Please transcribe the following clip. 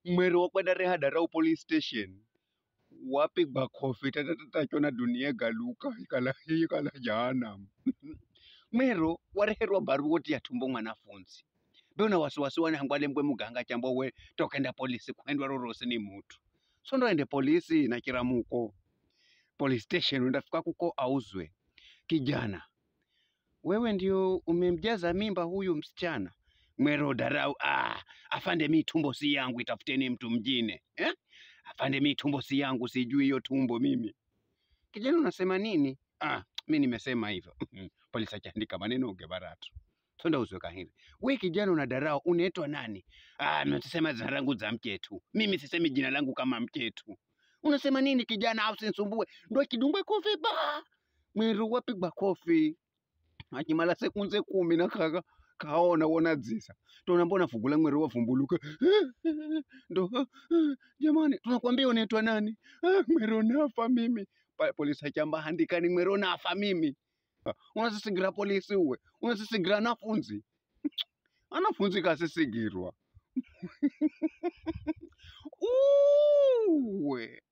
mwero wakwenda rehadara police station wapigwa kofi tatatachona dunia galuka ikala jahanamu. Mwero wareherwa baruoti ya tumbo mwanafunzi dona wasiwasi wane hangwale mbwe muganga chambo we tokenda polisi kuendwa rorosi ni mutu so ndo ende polisi na kiramuko police station undafika kuko auzwe. Kijana, wewe ndio umemjaza mimba huyu msichana? Mwero darau, afande mi tumbo si yangu, itafuteni mtu mjine. Afande mi tumbo si yangu, sijui hiyo tumbo mimi. Kijana unasema nini? Mi nimesema hivyo. Polisi akiandika maneno ugebaratu. Sonda uzweka hivi. We kijana unadarau, unaitwa nani? Mnasema jina langu za mketu. Mimi sisemi jina langu kama mketu. Unasema nini kijana, au sinisumbue? Ndo kidungwe kofi ba. Mwero wapigwa kofi. Akimala sekunze 10 na kaona wona dzisa. Tona mbona fugula mwero wafumbuluka. Ndo jamani tunakwambia unaitwa nani? Mwero nafa mimi. Polisi achamba handikani mwero nafa mimi. Unasisigira polisi uwe. Unasisigira anafunzi. Anafunzi kasisigirwa. Uwe.